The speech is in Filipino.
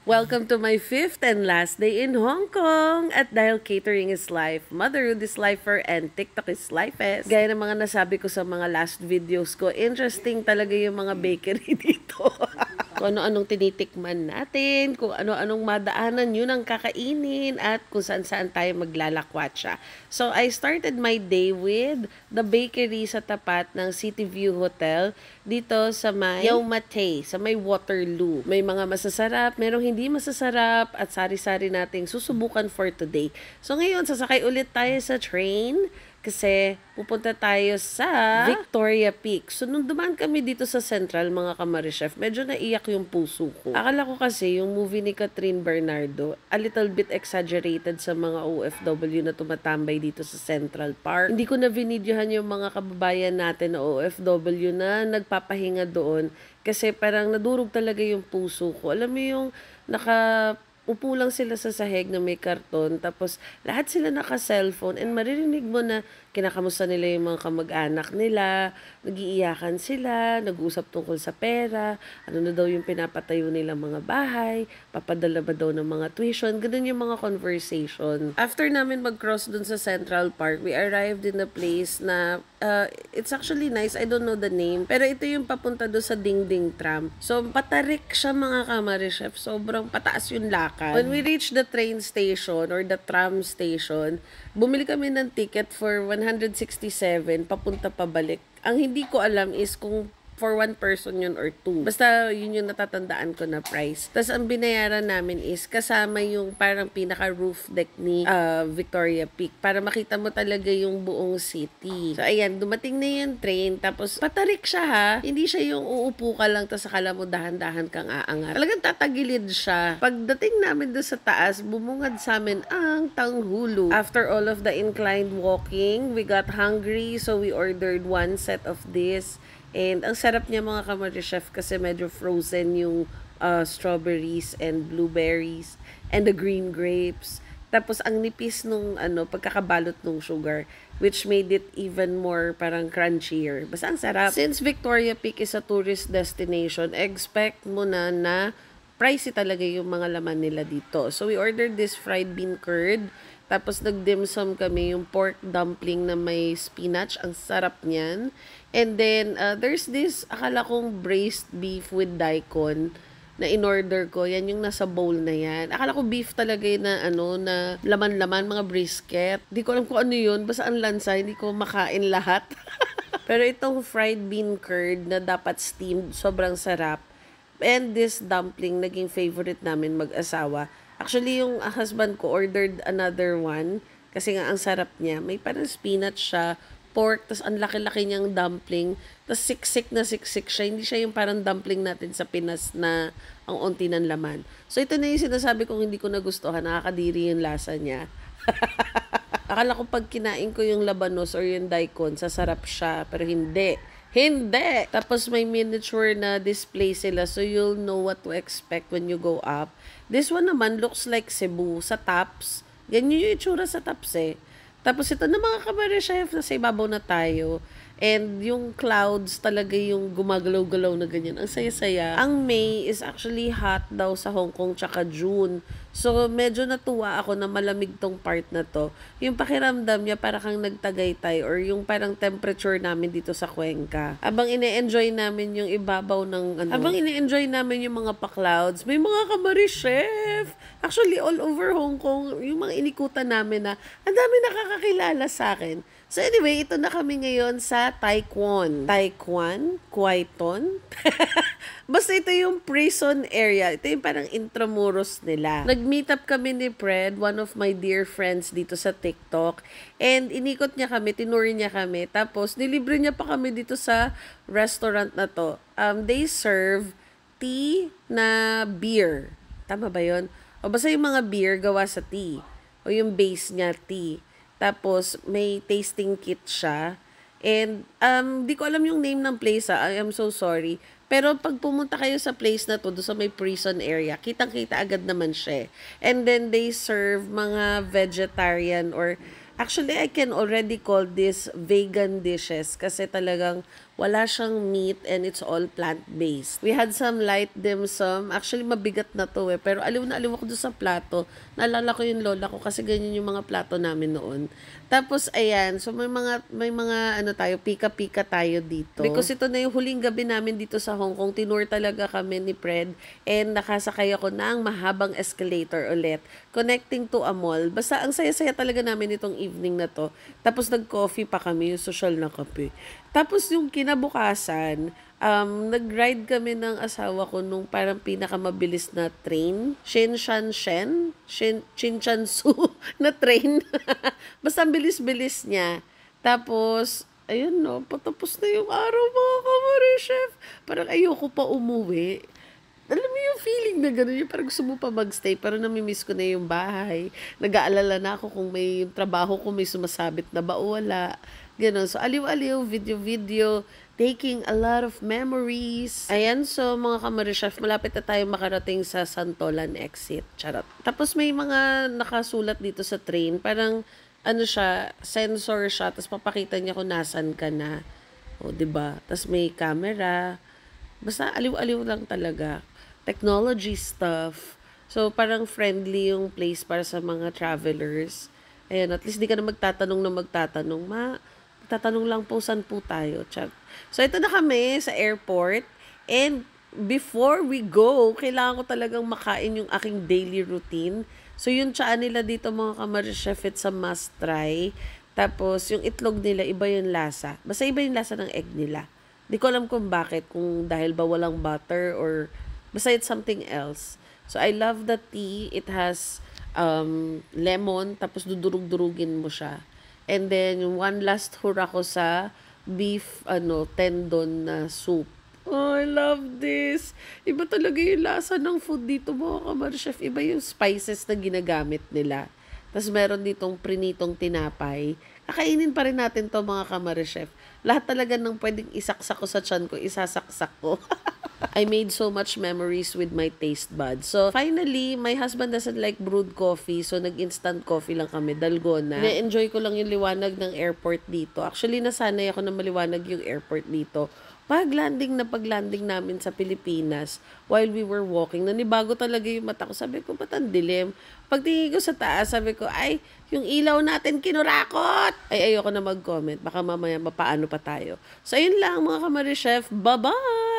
Welcome to my 5th and last day in Hong Kong. At dahil catering is life, motherhood is lifer, and TikTok is lifest. Gaya ng mga nasabi ko sa mga last videos ko, interesting talaga yung mga bakery dito. Kung ano-anong tinitikman natin, kung ano-anong madaanan, yun ang kakainin, at kung saan-saan tayo maglalakwatsa. So, I started my day with the bakery sa tapat ng City View Hotel dito sa may Yau Ma Tei, sa may Waterloo. May mga masasarap, merong hindi masasarap, at sari-sari nating susubukan for today. So, ngayon, sasakay ulit tayo sa train kasi pupunta tayo sa Victoria Peak. So, nung dumaan kami dito sa Central, mga Kamarichef, medyo naiyak yung puso ko. Akala ko kasi yung movie ni Catherine Bernardo, a little bit exaggerated sa mga OFW na tumatambay dito sa Central Park. Hindi ko na vinidyohan yung mga kababayan natin na OFW na nagpapahinga doon kasi parang nadurog talaga yung puso ko. Alam mo yung upo lang sila sa sahig na may karton, tapos lahat sila naka-cellphone, and maririnig mo na kinakamusta nila yung mga kamag-anak nila, nagiiyakan sila, nag-uusap tungkol sa pera, ano na daw yung pinapatayo nilang mga bahay, papadala ba daw ng mga tuition, ganun yung mga conversation. After namin mag-cross dun sa Central Park, we arrived in a place na it's actually nice, I don't know the name, pero ito yung papunta doon sa Dingding Tram. So, patarik siya, mga Kamarichef, sobrang pataas yung lakad. When we reached the train station or the tram station, bumili kami ng ticket for 167 papunta pabalik. Ang hindi ko alam is kung for one person yun or two. Basta yun yung natatandaan ko na price. Tapos ang binayaran namin is kasama yung parang pinaka-roof deck ni Victoria Peak para makita mo talaga yung buong city. So ayan, dumating na yung train, tapos patarik siya ha. Hindi siya yung uupo ka lang tapos akala mo dahan-dahan kang aangat. Talagang tatagilid siya. Pagdating namin doon sa taas, bumungad sa amin ang tanghulo. After all of the inclined walking, we got hungry, so we ordered one set of this. And ang sarap niya, mga Kamarichef, kasi medyo frozen yung strawberries and blueberries and the green grapes. Tapos ang nipis nung pagkakabalot nung sugar, which made it even more parang crunchier. Basta ang sarap. Since Victoria Peak is a tourist destination, expect mo na pricey talaga yung mga laman nila dito. So we ordered this fried bean curd. Tapos nag-dim sum kami, yung pork dumpling na may spinach. Ang sarap niyan. And then, there's this, akala kong braised beef with daikon na in-order ko. Yan yung nasa bowl na yan. Akala ko beef talaga yun na, na laman-laman, mga brisket. Hindi ko alam kung ano yun. Basta ang lansa, hindi ko makain lahat. Pero itong fried bean curd na dapat steamed, sobrang sarap. And this dumpling, naging favorite namin mag-asawa. Actually, yung husband ko ordered another one kasi nga ang sarap niya. May parang spinach siya, pork, tas ang laki-laki niyang dumpling, tas siksik na siksik siya. Hindi siya yung parang dumpling natin sa Pinas na ang unti ng laman. So, ito na yung sinasabi kong hindi ko nagustuhan. Nakakadiri yung lasa niya. Akala ko pag kinain ko yung labanos or yung daikon, sasarap siya. Pero hindi. Hindi! Tapos may miniature na display sila, so you'll know what to expect when you go up. This one naman looks like Cebu sa tops. Ganyan yung itsura sa tops eh. Tapos ito na, mga Kamarichef, nasa ibabaw na tayo. And yung clouds talaga yung gumagalaw-galaw na ganyan. Ang saya-saya. Ang May is actually hot daw sa Hong Kong tsaka June. So, medyo natuwa ako na malamig tong part na to. Yung pakiramdam niya para kang nagtagaytay or yung parang temperature namin dito sa Cuenca. Habang ine-enjoy namin yung ibabaw ng habang ine-enjoy namin yung mga pa-clouds, may mga Kamarichef. Actually, all over Hong Kong, yung mga inikutan namin na ang dami nakakakilala sa akin. So anyway, ito na kami ngayon sa Taekwon. Taekwon? Kwaiton? Basta ito yung prison area. Ito yung parang intramuros nila. Nag-meet up kami ni Fred, one of my dear friends dito sa TikTok. And inikot niya kami, tinuri niya kami. Tapos nilibre niya pa kami dito sa restaurant na to. They serve tea na beer. Tama ba yun? O basta yung mga beer gawa sa tea. O yung base niya tea. Tapos, may tasting kit siya. And, di ko alam yung name ng place, I am so sorry. Pero, pag pumunta kayo sa place na to, doon sa may prison area, kitang-kita agad naman siya. And then, they serve mga vegetarian or, actually, I can already call this vegan dishes. Kasi talagang, Wala siyang meat and it's all plant-based. We had some light dim sum. Actually, mabigat na to eh. Pero aliw na aliw ako doon sa plato. Naalala ko yung lola ko kasi ganyan yung mga plato namin noon. Tapos, ayan. So, may mga tayo, pika-pika tayo dito. Because ito na yung huling gabi namin dito sa Hong Kong. Tinur talaga kami ni Fred. And nakasakay ako ng mahabang escalator ulit. Connecting to a mall. Basta, ang saya-saya talaga namin itong evening na to. Tapos, nag-coffee pa kami, yung social na kape. Tapos, yung kinabukasan, nag-ride kami ng asawa ko nung parang pinakamabilis na train. Shinchansu na train. Basta ang bilis-bilis niya. Tapos, ayun no, patapos na yung araw mga kamari chef. Parang ayoko pa umuwi. Alam mo yung feeling na gano'n, yung parang gusto mo pa magstay, pero namimiss ko na yung bahay. Nag-aalala na ako kung may trabaho ko, may sumasabit na ba o wala. Gano'n. So, aliw-aliw, video-video, taking a lot of memories. Ayan, so mga kamari chef, malapit na tayo makarating sa Santolan exit. Charot. Tapos may mga nakasulat dito sa train, parang ano siya, sensor siya, tapos papakita niya kung nasan ka na. O, diba? Tapos may camera. Basta aliw-aliw lang talaga. Technology stuff. So, parang friendly yung place para sa mga travelers. Ayan, at least di ka na magtatanong. Tatanong lang po, saan po tayo? Chat. So, ito na kami sa airport. And before we go, kailangan ko talagang makain yung aking daily routine. So, yung tiyaan nila dito mga kamari chef, it's a must try. Tapos, yung itlog nila, iba yung lasa. Basta iba yung lasa ng egg nila. Di ko alam kung bakit, kung dahil ba walang butter or basta it's something else. So, I love the tea. It has lemon, tapos dudurug-durugin mo siya. And then, one last hura ko sa beef, tendon na soup. Oh, I love this. Iba talaga yung lasa ng food dito mga kamari chef. Iba yung spices na ginagamit nila. Tapos meron ditong prinitong tinapay. Kakainin pa rin natin to mga kamari chef. Lahat talaga ng pwedeng isaksak ko sa tiyan ko, isasaksak ko. I made so much memories with my taste buds. So, finally, my husband doesn't like brewed coffee. So, nag-instant coffee lang kami. Dalgona. Na-enjoy ko lang yung liwanag ng airport dito. Actually, nasanay ako na maliwanag yung airport dito. Paglanding namin sa Pilipinas, while we were walking, nanibago talaga yung mata ko. Sabi ko, ba't ang dilim? Pagtingin ko sa taas, sabi ko, ay, yung ilaw natin kinurakot! Ay, ayoko na mag-comment. Baka mamaya mapaano pa tayo. So, ayun lang mga kamari chef. Bye-bye!